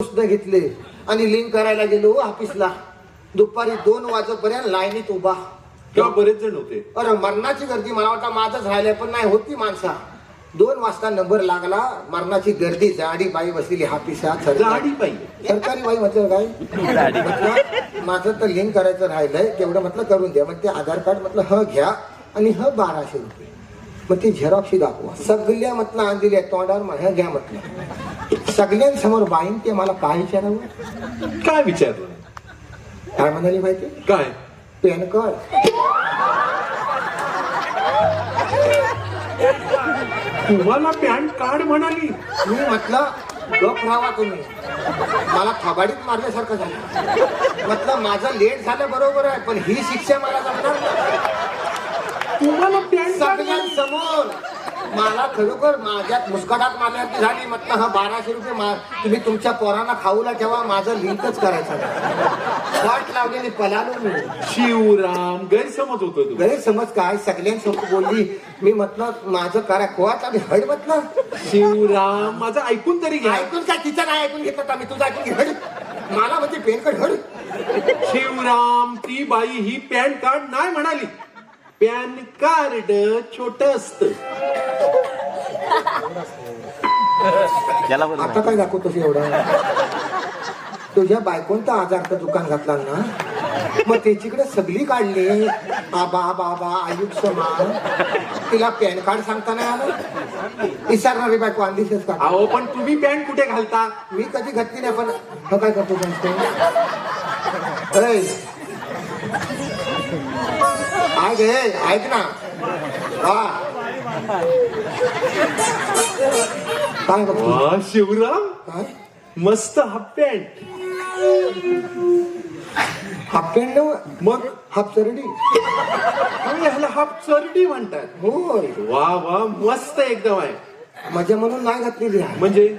पुस्तक घेतले आणि लिंक करायला गेलो ऑफिसला. दुपारी 2 वाजेपर्यंत लाईनीत उभा. तेव्हा बरेच जण होते. अरे मरणाची गर्दी. मला वाटतं माझंच राहिलंय, पण नाही होती माणसा. 2 वाजता नंबर लागला. मरणाची गर्दी. जाडी बाई बसलेली ऑफिसात. जाडी बाई? सरकारी बाई. म्हटलं काय? म्हटलं माझं तर लिंक करायचं राहिलंय, तेवढं म्हटलं करून द्या. मग ते आधार कार्ड म्हटलं ह घ्या आणि ह 1200 रुपये. मग ती झेरॉक्स दाखवा. सगळ्या म्हटलं आण दिल्या तोंडावर. माझ्या घ्या म्हटलं. सगळ्यांसमोर बाईन ते मला काय विचारावं? काय विचारलं? काय म्हणाली माहिती? काय? Pan card. तुम्हाला पॅन कार्ड म्हणाली? मी म्हटलं गप राहावा तुम्ही. मला थबाडीत मारल्यासारखं झालं. म्हटलं माझं लेट झालं बरोबर आहे, पण ही शिक्षा मला जमणार नाही. तुम्हाला पॅन कार्ड? सगळ्यांसमोर मला खरोखर माझ्यात मुस्कटात मारल्याची झाली. म्हटलं हा 1200 रुपये तुम्ही तुमच्या पोरांना खाऊला ठेवा, माझं लिंकच करायचं. वाट लावलेली पलालो मी. शिवराम, गैरसमज होतो तू. गैरसमज काय? सगळ्यांसमोर बोलली. मी म्हटलं माझं करा खोवाच आणि हड. म्हटलं शिवराम, माझं ऐकून तरी घ्या. ऐकून काय? तिचं नाही ऐकून घेतलं का मी? तुझं ऐकून घे. हड. मला म्हणजे पेन कार्ड हड. शिवराम, ती बाई ही पॅन कार्ड नाही म्हणाली. पॅन कार्ड छोट असत. आता काय दाखवतोस एवढं? तुझ्या बायकोन तर आजारचं दुकान घातला ना, मग त्याच्याकडे सगळी काढली. बाबा बाबा आयुष्यमान. तिला पॅन कार्ड सांगता नाही आलं. विचारणारी बायको आणलीच का? अहो, पण तुम्ही पॅन्ट कुठे घालता? मी कधी घातली नाही. पण हा काय करतो सांगतो? ऐक हे, ऐक ना. हा काय करतो? वा शिवराम, काय मस्त हाफ पॅन्ट. Half pant? मग हाफ चरडी. ह्याला हाफ चरडी म्हणतात. होय. वा वा, मस्त एकदम आहे. मजा म्हणून नाही घातलेली आहे. म्हणजे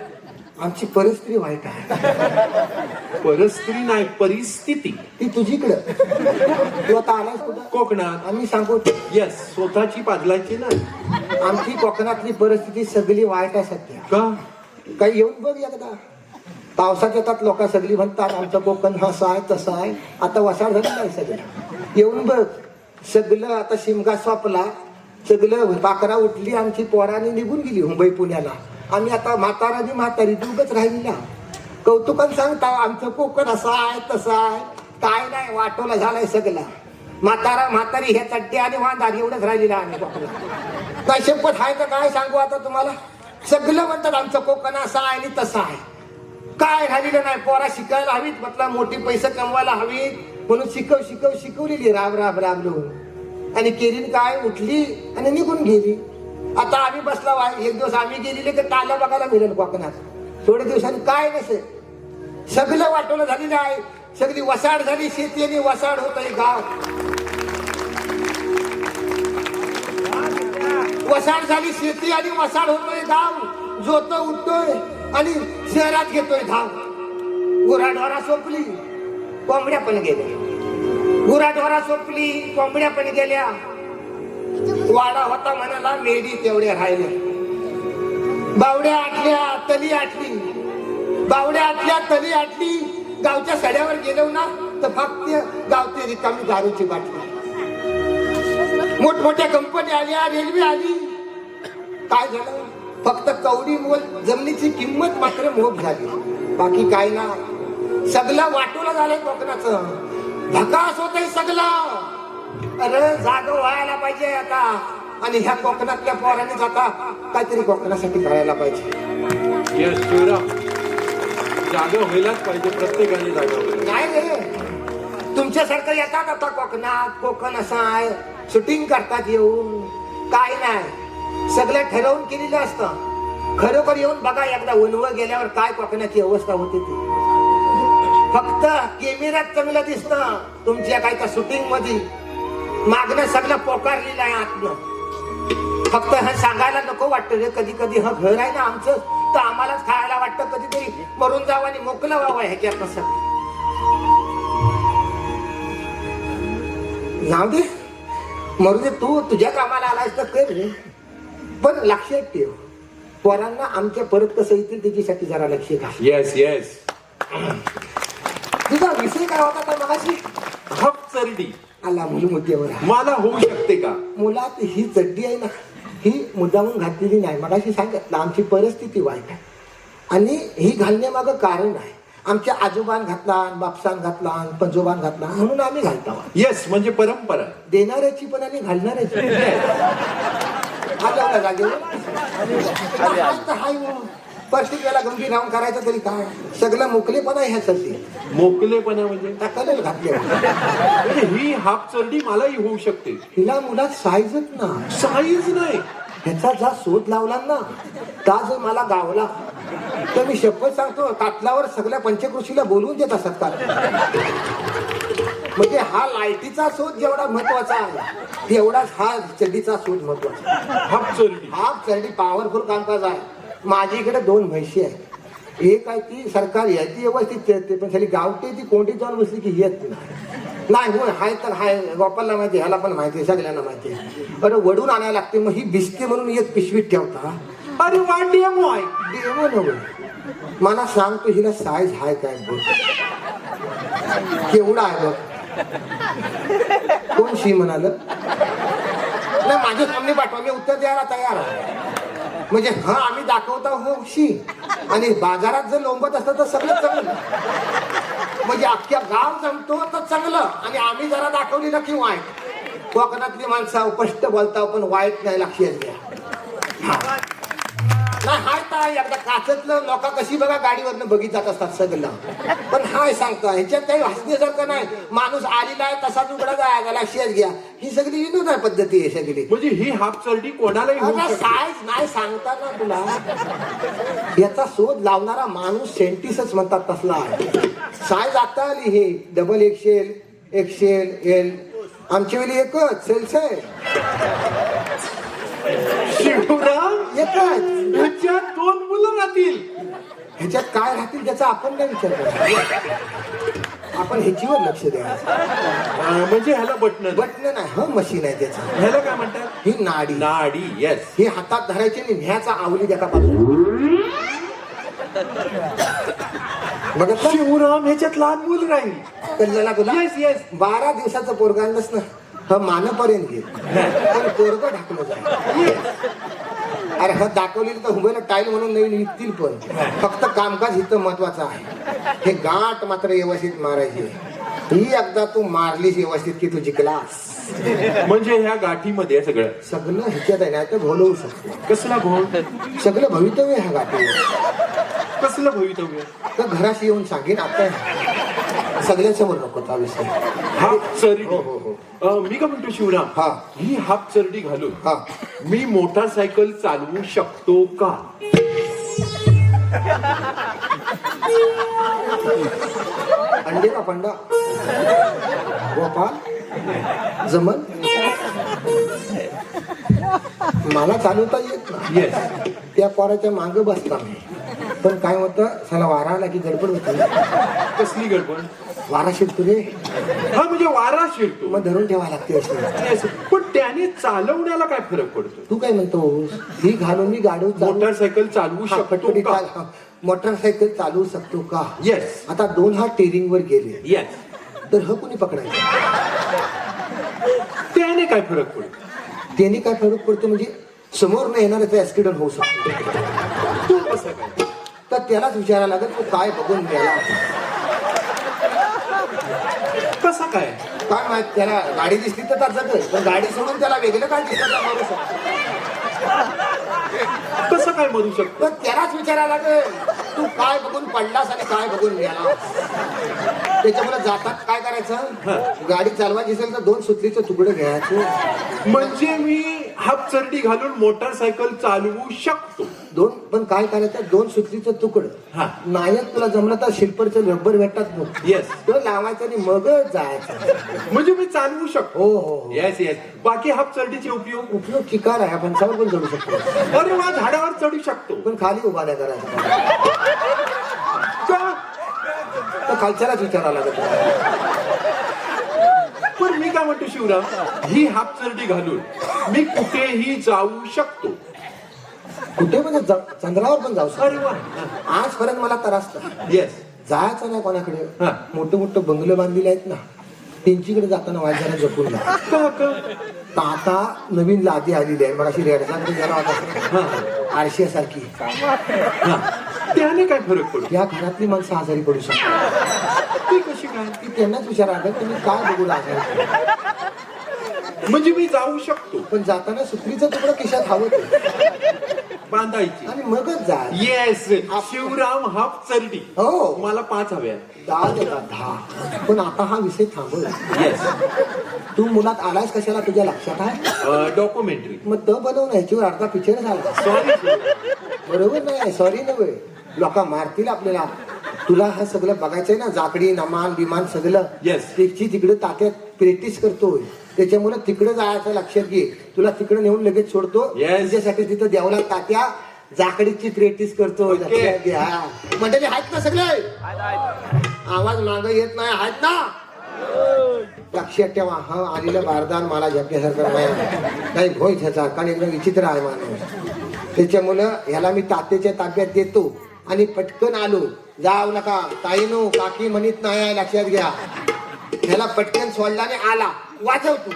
आमची परिस्थिती वाईट आहे. परिस्थिती नाही, परिस्थिती. ती तुझीकडं. तू आता आलास कुठं? कोकणात. आम्ही सांगू. येस, स्वतःची पाजलाची ना. आमची कोकणातली परिस्थिती सगळी वाईट आहे सध्या. का? काही येऊन बघ एकदा. पावसात येतात लोक, सगळी म्हणतात आमचं कोकण असं आहे तसं आहे. आता वसाड झाली नाही सगळं. येऊन बघ. सगळं आता शिमगा स्वापला. सगळं पाकरा उठली. आमची पोराने निघून गेली मुंबई पुण्याला. आम्ही आता म्हातारानी म्हातारी दोघच राहिलेला. कौतुकान सांगता आमचं कोकण असं आहे तसं आहे. काय नाही, वाटोला झालाय सगळा. म्हातारा म्हातारी हे चड्डे आणि वांधार एवढंच राहिलेलं आम्ही कोकणात. काय शपथ आहे का काय सांगू आता तुम्हाला? सगळं म्हणतात आमचं कोकण असं आहे आणि तसं आहे. काय राहिलेलं नाही. पोरा शिकायला हवीत. म्हटलं मोठी पैसे कमवायला हवीत म्हणून शिकवलेली राब राब राबलो. आणि केरीन काय उठली आणि निघून गेली. आता आम्ही बसला. एक दिवस आम्ही गेलेले तर टाल्या बघायला मिळेल कोकणात. थोड्या दिवसांनी काय नसेल. सगळं वाटवलं झालेलं आहे. सगळी वसाड झाली. शेती आणि वसाड होतोय गाव. वसाड झाली शेती आणि वसाड होतोय गाव. जोत उठतोय आणि शहरात घेतोय धाव. गुराढोरा सोपली, कोंबड्या पण गेल्या. गुराढोरा सोपली, कोंबड्या पण गेल्या. वाडा होता म्हणाला, मेढी तेवढे राहिले. बावड्या आटल्या, तली आटली. बावड्या आटल्या, तली आटली. गावच्या सड्यावर गेलो ना तर फक्त गावते रिकामी दारूची बाटली. मोठमोठ्या कंपन्या आल्या, रेल्वे आली. काय झालं? फक्त कवडी मोल जमिनीची किंमत मात्र मोप झाली. बाकी काय ना. सगळं वाटोला झालंय कोकणाचं. धकास होतय सगळं. अरे जागा व्हायला पाहिजे आता. आणि ह्या कोकणातल्या पोरांनीच आता काहीतरी कोकणासाठी करायला पाहिजे. येस शिवराम, जागा व्हायलाच पाहिजे. प्रत्येकाने जागा व्हायला. नाही रे, तुमच्यासारखं येतात आता कोकणात. कोकण असं आहे, शूटिंग करतात येऊन. काय नाही, सगळं ठरवून केलेलं असतं. खरोखर येऊन बघा एकदा. उन्वं गेल्यावर काय कोकणाची अवस्था होती ती. फक्त कॅमेऱ्यात चांगलं दिसतं तुमच्या काय त्या शूटिंग मध्ये. मागणं सगळं पोकारलेलं आहे आतनं. फक्त हे सांगायला नको वाटतं रे. कधी कधी हा घर आहे ना आमचं, तर आम्हालाच खायला वाटतं कधीतरी मरून जावं आणि मोकळं व्हावं ह्याच्यात. सगळं जाऊ दे, मरू दे. तू तुझ्या कामाला आलायस तर कर रे. पण लक्षात ठेव, पोरांना आमच्या परत कसं येतील त्याच्यासाठी जरा लक्ष घाल. Yes yes. तुझा विषय काय होता का मगाशी? हापचरडी आला मुद्द्यावर. मला होऊ शकते का? मुलात ही चड्डी आहे ना, ही मुद्दामून घातलेली नाही. मगाशी सांगितलं आमची परिस्थिती वाईट आहे आणि ही घालण्यामागं कारण आहे. आमच्या आजोबान घातला, बापसान घातला, पंजोबान घातला म्हणून आम्ही घालतो. येस, म्हणजे परंपरा देणाऱ्याची पण आणि घालणाऱ्याची. आलं जागेवर प्रत्येक वेळेला गंभीर राहून करायचं तरी काय? सगळं मोकलेपणा ह्यासाठी. मोकलेपणा म्हणजे टाकायला घातले. म्हणजे ही हापचरडी मलाही होऊ शकते. हिला मुलात साईजच ना, साईज नाही. ह्याचा जा शोध लावला ना, ता जर मला गावला तर मी शपथ सांगतो ताटलावर सगळ्या पंचकृषीला बोलवून देत असतात का. म्हणजे हा लाईटीचा शोध जेवढा महत्वाचा आहे तेवढाच हा चड्डीचा शोध महत्वाचा. हापचरडी हाफ चड्डी पॉवरफुल कामकाज आहे. माझ्या इकडे 2 म्हशी आहेत. एक आहे ती सरकारी आहे, ती व्यवस्थित चढते, पण खाली गावते ती कोणती जाऊन बसली की येत नाही. हो हाय तर हाय, गोपालला माहिती, ह्याला पण माहिती, सगळ्यांना माहिती आहे. बरं वडून आणायला लागते, मग ही भिजते म्हणून एक पिशवीत ठेवता. अरे वा, डेमो आहे. डेमो नव्हे. मला सांगतो हिला साईज हाय काय बघ, केवढा आहे बघ. कोण शी म्हणाल? नाही, माझ्या सामने पाठवा, मी उत्तर द्यायला तयार आहे. म्हणजे हा आम्ही दाखवता हो शी, आणि बाजारात जर लोंबत असतं तर सगळं चांगलं. म्हणजे अख्ख्या गाव जमतो तर चांगलं, आणि आम्ही जरा दाखवली ना की वाईट. कोकणातली माणसं स्पष्ट बोलता पण वाईट नाही, लक्षात घ्या. नाही हाय काय एकदा काचतलं लोक कशी बघा गाडीवरनं बघित जात असतात सगळं, पण हाय सांगता ह्याच्यात काही हसण्यासारखं नाही. माणूस आलेला आहे तसाच उघडा जायला, लक्षात घ्या. ही सगळी विनोद पद्धती आहे सगळी. म्हणजे ही हापचरडी कोणालाही होऊ शकते. साईज नाही सांगता ना तुला. याचा शोध लावणारा माणूस सेंटिस्टच म्हणतात तसला आहे. साईज आता आली हे डबल एक्सेल, एक्सेल, एल. आमच्या वेळी एकच सेल्स शिवराम, एकच. ह्याच्यात 2 मुलं राहतील. ह्याच्यात काय राहतील त्याचा आपण नाही विचार करायचा. आपण ह्याच्यावर लक्ष द्यायचं. म्हणजे ह्याला बटन बटन नाही, ह मशीन आहे त्याचं. ह्याला काय म्हणतात? ही नाडी. नाडी, येस. ही हातात धरायची आणि न्याचा आवली द्या पासून बघत ना? शिवराम, ह्याच्यात लहान मुल राहील. कल्ल्याला तुला येस येस. 12 दिवसाचं पोरगांडच ना, ह मानपर्यंत घे, पण पोरग ढाकलं जाईल. अरे हा दाखवलेली तर हुबेला टाईल म्हणून नवीन विकतील, पण फक्त कामकाज इथं महत्वाचं आहे. हे गाठ मात्र व्यवस्थित मारायची. ही एकदा तू मारलीस व्यवस्थित की तू जिंकलास. म्हणजे ह्या गाठीमध्ये सगळं सगळं ह्याच्यात आहे, नाही तर घोलवू शकतो. कसला घोळ? सगळं भवितव्य ह्या गाठीवर. कसलं भवितव्य? तर घराशी येऊन सांगेन आता, सगळ्यांसमोर नको हा विषय. हापचरडी. हो हो हो. मी का म्हणतो शिवराम, हा. ही हापचरडी घालून हा. मी मोटारसायकल चालवू शकतो का? अंडे का पंडा गोपाल जमन मला चालवता येत ना. येस. त्या पोराच्या मागं बसता मी, पण काय होतं साला वारा आला की गडबड होती. कसली गडबड? वारा शिरतो रे, हा, म्हणजे वारा शिरतो. मग धरून ठेवा लागते असे. Yes. पण त्याने चालवण्याला काय फरक पडतो? तू काय म्हणतोस? ही घालून मी गाडी मोटारसायकल चालवू शकतो का? मोटरसायकल चालवू शकतो का? येस. आता 2 हात टेरिंग वर गेले येस. तर ह कोणी पकडायचं? त्याने काय फरक पडतो? त्याने काय फरक पडतो म्हणजे समोर न येणाऱ्याचा ऍक्सिडेंट होऊ शकतो. तू कसं काय? तर त्यालाच विचारायला लागेल तो काय बघून गेला. कसा काय? काय माहित, त्याला गाडी दिसली तर जातं, पण गाडी सोडून त्याला वेगळं काय दिसलं तर मारू शकतो. कसं काय म्हणू शकतो? तर त्यालाच विचारायला लागेल तू काय बघून पडलास आणि काय बघून गेला. त्याच्यामुळे जातात काय करायचं, गाडी चालवायची असेल तर 2 सुतलीचं तुकडं घ्यायचं. म्हणजे मी हापचरडी घालून मोटारसायकल चालवू शकतो. 2 पण काय करायचं, 2 सुतलीचं तुकडं. हा. नायक तुला जमलं तर शिल्परचं रबर भेटतात बघ, येस. तो लावायचं आणि मगच जायचं. म्हणजे मी चालवू शकतो. हो हो. Yes yes. बाकी हापचरडीचे उपयोग? उपयोग चिकार आहे, आपण सवर पण चढू शकतो, अरे वा, झाडावर चढू शकतो. पण खाली उभा नाही करायचा. का? तर खालच्यालाच विचारायला लागत. पण मी काय म्हणतो शिवराम, ही हापचरडी घालून मी कुठेही जाऊ शकतो. कुठे म्हणजे चंद्रावर पण जाऊ शकतो. अरे वा. आजपर्यंत मला त्रास नाही. येस. जायचं नाही कोणाकडे हा. मोठं मोठं बंगलं बांधलेले आहेत ना त्यांच्याकडे जाताना वाज जरा जपून जा. का का? तर आता नवीन लादी आलेली आहे मग अशी रेडसाकडे गेला होता आरशियासारखी हा. त्याने काय फरक पडतो? या घरातली माणसं आजारी पडू शकतात ती कशी काय? की त्यांनाच विचारा तुम्ही काय बघू आजारी म्हणजे मी जाऊ शकतो पण जाताना सुत्रीचं तुकडं खिशात हवं बांधायची आणि मगच जा. येस शिवराम हाफ चरडी हो मला 5 हव्या 10 देतात 10 पण आता हा विषय थांबव. येस तू मुलात आलायस कशाला तुझ्या लक्षात आहे डॉक्युमेंटरी मग त बनवून ह्याच्यावर अर्धा पिक्चर झाला सॉरी बरोबर नाही सॉरी नव्हे लोक मारतील आपल्याला तुला हा सगळं बघायचंय ना जाकडी नमान विमान सगळं Yes. त्याची तिकडे तात्यात प्रॅक्टिस करतोय त्याच्यामुळे तिकडे जायचं लक्षात घे तुला तिकडे नेऊन लगेच सोडतो Yes. तुझ्यासाठी तिथं देवला तात्या जाकडीची प्रॅक्टिस करतोय Okay. लक्षात घे हा मंडळी आहेत ना सगळे आवाज माग येत नाही आहेत ना लक्षात ठेवा हा आलेलं बारदान मला झपण्यासारखं नाही होय त्याचा कारण एकदम विचित्र आहे माणूस त्याच्यामुळं ह्याला मी तात्याच्या ताब्यात देतो आणि पटकन आलो जाऊ नका ताईनो काकी म्हणत नाही लक्षात घ्या ह्याला पटकन सोडला आणि आला वाचव तू